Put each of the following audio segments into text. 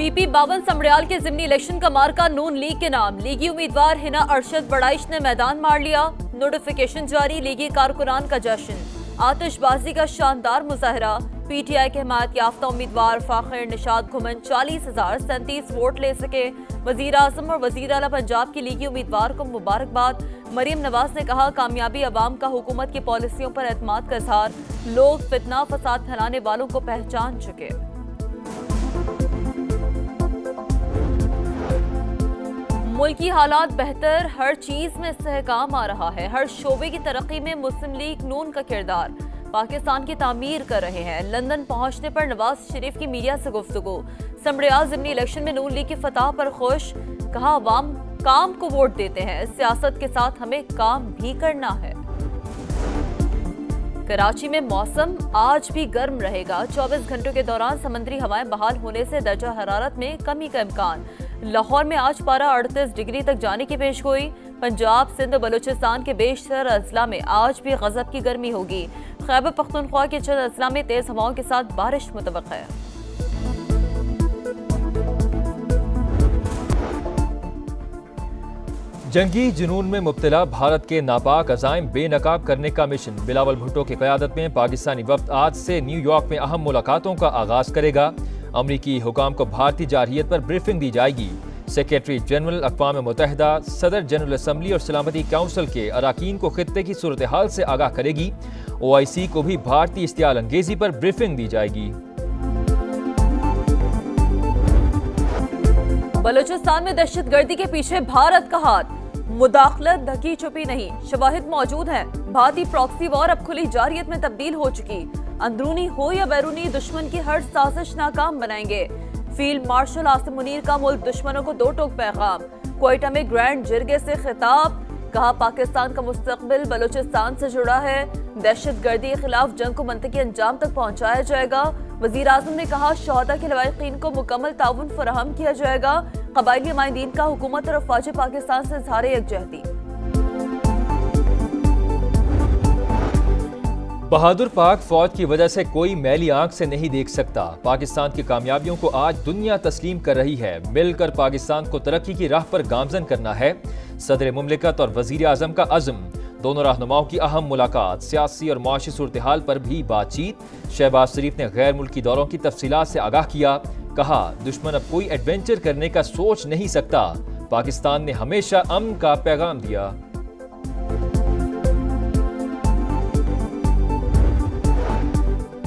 PP 52 समड़ियाल के जिमनी election का मार्का नून league के नाम। लीगी उम्मीदवार हिना अरशद बड़ाइश ने मैदान मार लिया। नोटिफिकेशन जारी, लीगी कारकुनान का जश्न, आतिशबाजी का शानदार मुजाहरा। पीटीआई के हिमायत याफ्ता उम्मीदवार फाखिर निशाद घुमन 40,037 वोट ले सके। वजीर आजम और वजीर आला पंजाब की लीगी उम्मीदवार को मुबारकबाद। मरियम नवाज ने कहा, कामयाबी अवाम का हुकूमत की पॉलिसियों पर एतमाद का इजहार। लोग फितना फसाद फैलाने वालों को पहचान चुके। मुल्की हालात बेहतर, हर चीज में इस्तेहकाम आ रहा है। हर शोबे की तरक्की में मुस्लिम लीग नून का किरदार। पाकिस्तान की तामीर कर रहे हैं। लंदन पहुंचने पर नवाज शरीफ की मीडिया से गुफ्तगू। समड़ियाल जिमनी इलेक्शन में नून लीग की फतह पर खुश, कहा अवाम काम को वोट देते हैं, सियासत के साथ हमें काम भी करना है। कराची में मौसम आज भी गर्म रहेगा। 24 घंटों के दौरान समुद्री हवाएं बहाल होने से दर्जा हरारत में कमी का इम्कान। लाहौर में आज पारा 38 डिग्री तक जाने की पेशगोई। पंजाब, सिंध, बलूचिस्तान के बेशतर अजला में आज भी गजब की गर्मी होगी। खैबर पख्तूनख्वा के चंद अजला में तेज हवाओं के साथ बारिश मुतवक्का है। जंगी जुनून में मुब्तला भारत के नापाक अज़ाइम बेनकाब करने का मिशन। बिलावल भुट्टो की क़यादत में पाकिस्तानी वफ़द आज से न्यूयॉर्क में अहम मुलाकातों का आगाज करेगा। अमरीकी हुकाम को भारतीय जारहियत पर ब्रीफिंग दी जाएगी। सेक्रेटरी जनरल अक़वाम मुत्तहिदा सदर जनरल असम्बली और सलामती काउंसिल के अराकीन को खित्ते की सूरत हाल से आगाह करेगी। OIC को भी भारतीय इश्तियाल अंगेजी पर ब्रीफिंग दी जाएगी। बलूचिस्तान में दहशतगर्दी के पीछे भारत का हाथ। मुदाखलत ढकी छुपी नहीं, शवाहिद मौजूद हैं। भारतीय प्रॉक्सी वॉर अब खुली जारियत में तब्दील हो चुकी। अंदरूनी हो या बैरूनी, दुश्मन की हर साजिश नाकाम बनाएंगे। फील्ड मार्शल आसिम मुनीर का मुल्क दुश्मनों को दो टोक पैगाम। क्वेटा में ग्रैंड जिरगे से खिताब, कहा पाकिस्तान का मुस्तकबिल बलूचिस्तान से जुड़ा है। दहशतगर्दी के खिलाफ जंग को मंतकी अंजाम तक पहुंचाया जाएगा। वजीर आजम ने कहा, शहदा के लवाहिकीन को मुकम्मल ताउन फराहम किया जाएगा। कबायली नुमाइंदीन का हुकूमत और अफवाज पाकिस्तान से इज़हार यकजहती। बहादुर पाक फौज की वजह से कोई मैली आंख से नहीं देख सकता। पाकिस्तान की कामयाबियों को आज दुनिया तस्लीम कर रही है। मिलकर पाकिस्तान को तरक्की की राह पर गामजन करना है। सदर मुमलिकत और वजीर आजम का अज़्म। दोनों रहनुमाओं की अहम मुलाकात। सियासी और मुआशी सूरत हाल पर भी बातचीत। शहबाज शरीफ ने गैर मुल्की दौरों की तफसीलात से आगाह किया। कहा, दुश्मन अब कोई एडवेंचर करने का सोच नहीं सकता। पाकिस्तान ने हमेशा अमन का पैगाम दिया।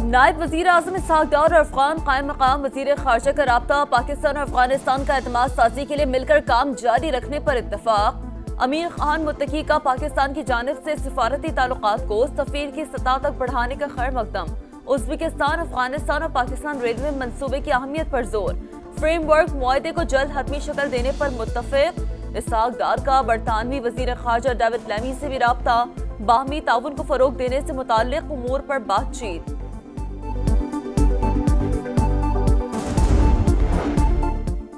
नायब वजीर आजम इसहाक डार और अफगान कायम मकाम वजीर खारजा का राब्ता। पाकिस्तान और अफगानिस्तान का एतमाद साजी के लिए मिलकर काम जारी रखने पर इत्तफाक। अमीर खान मुत्तकी का पाकिस्तान की जानिब से सिफारती ताल्लुकात को सफीर की सतह तक बढ़ाने का खैर मकदम। उज़्बेकिस्तान, अफगानिस्तान और पाकिस्तान रेलवे मंसूबे की अहमियत पर जोर। फ्रेमवर्क मुआहदे को जल्द हतमी शक्ल देने पर मुत्तफिक। इसहाक डार का बरतानवी वजीर खारजा डेविड लैमी से भी राब्ता। बाहमी ताउन को फरोग देने से मुताल्लिक उमूर पर बातचीत।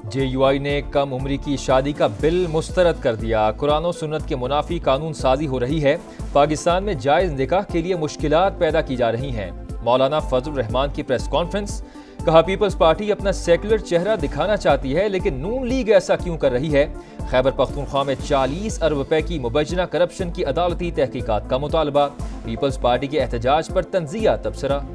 JUI ने कम उम्री की शादी का बिल मुस्तरद कर दिया। कुरान और सुन्नत के मुनाफी कानून साजी हो रही है। पाकिस्तान में जायज़ निकाह के लिए मुश्किलात पैदा की जा रही हैं। मौलाना फजल रहमान की प्रेस कॉन्फ्रेंस। कहा, पीपल्स पार्टी अपना सेकुलर चेहरा दिखाना चाहती है, लेकिन नून लीग ऐसा क्यों कर रही है। खैबर पख्तूनख्वा में 40 अरब रुपए की मुबैजना करप्शन की अदालती तहकीकात का मुतालबा। पीपल्स पार्टी के एहतजाज पर तंजिया तबसरा।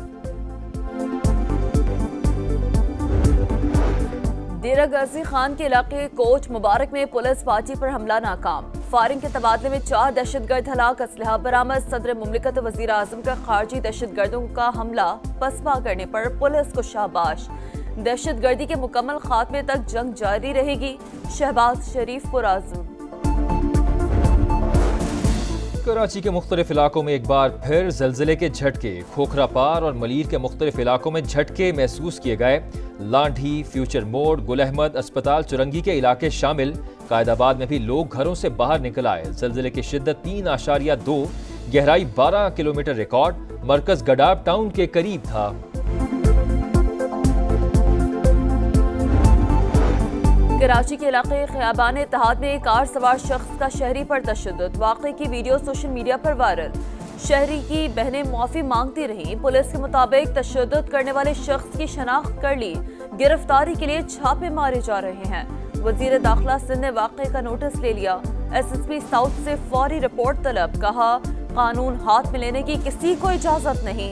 डेरा गाजी खान के इलाके कोच मुबारक में पुलिस पार्टी पर हमला नाकाम। फायरिंग के तबादले में 4 दहशतगर्द हलाक, असलहा बरामद। सदर मुमलिकत वजीर आजम का खारजी दहशतगर्दों का हमला पसपा करने पर पुलिस को शाबाश। दहशतगर्दी के मुकम्मल खात्मे तक जंग जारी रहेगी। शहबाज शरीफ पुरआज़म। कराची के मुख्तलिफ इलाकों में एक बार फिर ज़लज़ले के झटके। खोखरा पार और मलीर के मुख्तलिफ इलाकों में झटके महसूस किए गए। लांढी, फ्यूचर मोड़, गुल अहमद, अस्पताल, चुरंगी के इलाके शामिल। कायदाबाद में भी लोग घरों से बाहर निकल आए। ज़लज़ले की शिद्दत 3.2, गहराई 12 किलोमीटर रिकॉर्ड। मरकज गडाब टाउन के करीब था। कराची के इलाके खयाबान इत्तेहाद में एक कार सवार शख्स का शहरी पर तशद्दुद। वाक़े की वीडियो सोशल मीडिया पर वायरल। शहरी की बहनें मुआफ़ी मांगती रहीं। पुलिस के मुताबिक तशद्दुद करने वाले शख्स की शनाख्त कर ली। गिरफ्तारी के लिए छापे मारे जा रहे हैं। वजीर दाखिला सिंध ने वाकये का नोटिस ले लिया। SSP साउथ से फौरी रिपोर्ट तलब, कहा कानून हाथ में लेने की किसी को इजाजत नहीं।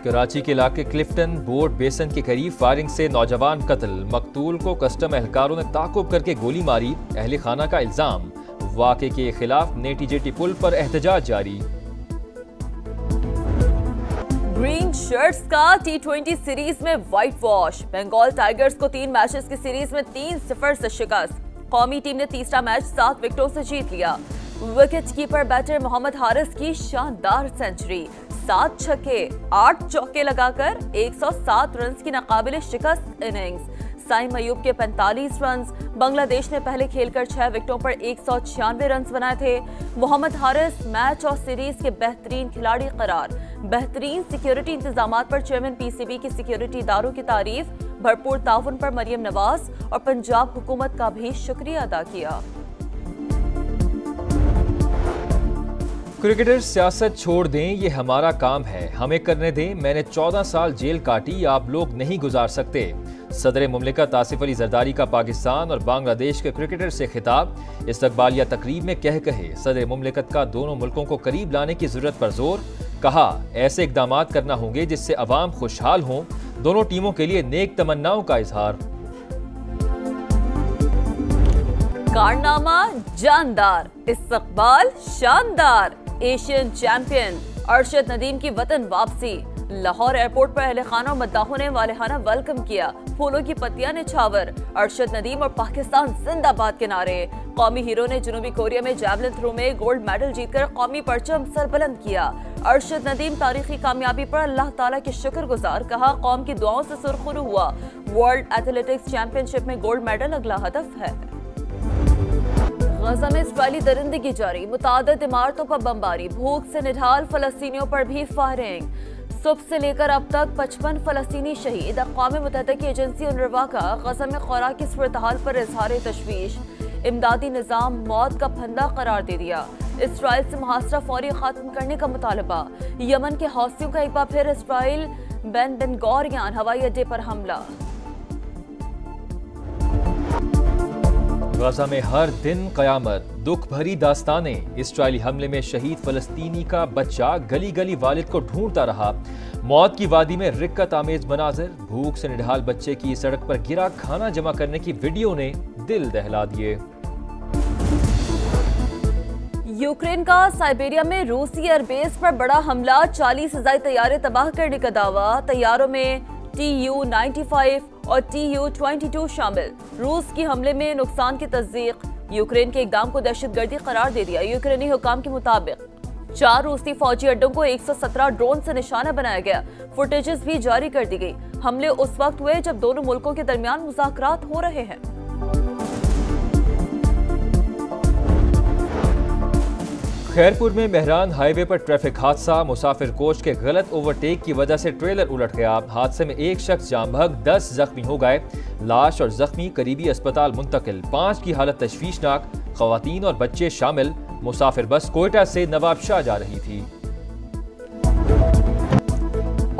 कराची के इलाके क्लिफ्टन बोर्ड बेसन के करीब फायरिंग से नौजवान कत्ल, मकतूल को कस्टम एहलकारों ने ताकुब करके गोली मारी, अहले खाना का इल्जाम। वाक़े के खिलाफ नेटी जेटी पुल पर एहतजाज जारी। ग्रीन शर्ट्स का T20 सीरीज में व्हाइट वॉश, बंगाल टाइगर्स को 3 मैचेस की सीरीज में 3-0 से शिकस्त। कौमी टीम ने तीसरा मैच 7 विकेटों से जीत लिया। Wicket keeper batter Mohammad Haris की शानदार सेंचुरी, 7 छक्के 8 चौके लगाकर 107 रन की नाकाबिले शिकस्त इनिंग्स। साइम अयूब के 45 रन। बांग्लादेश ने पहले खेलकर 6 विकेटों पर 196 रन बनाए थे। मोहम्मद हारिस मैच और सीरीज के बेहतरीन खिलाड़ी करार। बेहतरीन सिक्योरिटी इंतजामात पर चेयरमैन PCB की सिक्योरिटी इदारों की तारीफ। भरपूर ताउन पर मरियम नवाज और पंजाब हुकूमत का भी शुक्रिया अदा किया। क्रिकेटर सियासत छोड़ दें, ये हमारा काम है, हमें करने दें। मैंने 14 साल जेल काटी, आप लोग नहीं गुजार सकते। सदर मुमलिकत आसिफ अली जरदारी का पाकिस्तान और बांग्लादेश के क्रिकेटर से खिताब। इस्तकबालिया तकरीब में कहे सदर मुमलिकत का दोनों मुल्कों को करीब लाने की जरूरत पर जोर। कहा ऐसे इकदाम करना होंगे जिससे अवाम खुशहाल हों। दोनों टीमों के लिए नेक तमन्नाओं का इजहार। कारनामा जानदार, इस्तकबाल शानदार। एशियन चैंपियन अरशद नदीम की वतन वापसी। लाहौर एयरपोर्ट पर अहले खाना और मद्दाहों ने वालेहाना वेलकम किया। फूलों की पत्तियां निछावर। अरशद नदीम और पाकिस्तान जिंदाबाद के नारे। कौमी हीरो ने जनूबी कोरिया में जैवलिन थ्रो में गोल्ड मेडल जीतकर कौमी परचम सरबुलंद किया। अरशद नदीम तारीखी कामयाबी पर अल्लाह ताला के शुक्रगुजार, कहा कौम की दुआओं से सुरखरू हुआ। वर्ल्ड एथलेटिक्स चैंपियनशिप में गोल्ड मेडल अगला हदफ है। गजा में इस्राएली दरिंदगी जारी, मुतादिद इमारतों पर बमबारी। भूख से निढाल फलस्तीनियों पर भी फायरिंग। सुबह से लेकर अब तक 55 फलस्तीनी शहीद। अक़वाम मुत्तहिदा की एजेंसी UNRWA का गजा में खुराक की सूरत-ए-हाल पर इजहार तशवीश। इमदादी निज़ाम मौत का फंदा करार दे दिया। इसराइल से मुहासरा फौरी खत्म करने का मुतालबा। यमन के हौसियों का एक बार फिर इसराइल बेन गौरियान हवाई अड्डे पर हमला। गजा में हर दिन कयामत, दुख भरी दास्तानें। इस्राएली हमले में शहीद फलस्तीनी का बच्चा गली गली वालिद को ढूंढता रहा। मौत की वादी में रिक्कत आमेज मनाजिर। भूख से निढाल बच्चे की सड़क पर गिरा खाना जमा करने की वीडियो ने दिल दहला दिए। यूक्रेन का साइबेरिया में रूसी एयरबेस पर बड़ा हमला। 40 से ज्यादा तैयारे तबाह करने का दावा। तैयारों में Tu-95 और Tu-22 शामिल। रूस की हमले में नुकसान की तस्दीक। यूक्रेन के इकदाम को दहशतगर्दी करार दे दिया। यूक्रेनी हुकाम के मुताबिक 4 रूसी फौजी अड्डों को 117 ड्रोन से निशाना बनाया गया। फुटेजेस भी जारी कर दी गई। हमले उस वक्त हुए जब दोनों मुल्कों के दरमियान मुज़ाकरात हो रहे हैं। खैरपुर में मेहरान हाईवे पर ट्रैफिक हादसा। मुसाफिर कोच के गलत ओवरटेक की वजह से ट्रेलर उलट गया। हादसे में एक शख्स जाम बहक, 10 जख्मी हो गए। लाश और जख्मी करीबी अस्पताल मुंतकिल। 5 की हालत तशवीशनाक, खवातीन और बच्चे शामिल। मुसाफिर बस कोयटा से नवाबशाह जा रही थी।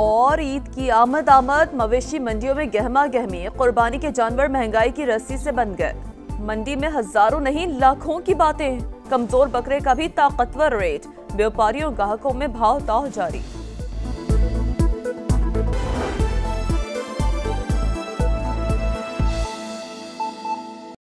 और ईद की आमद मवेशी मंडियों में गहमा गहमी। कुर्बानी के जानवर महंगाई की रस्सी से बंध गए। मंडी में हजारों नहीं लाखों की बातें। कमजोर बकरे का भी ताकतवर रेट। व्यापारियों ग्राहकों में भाव ताव जारी।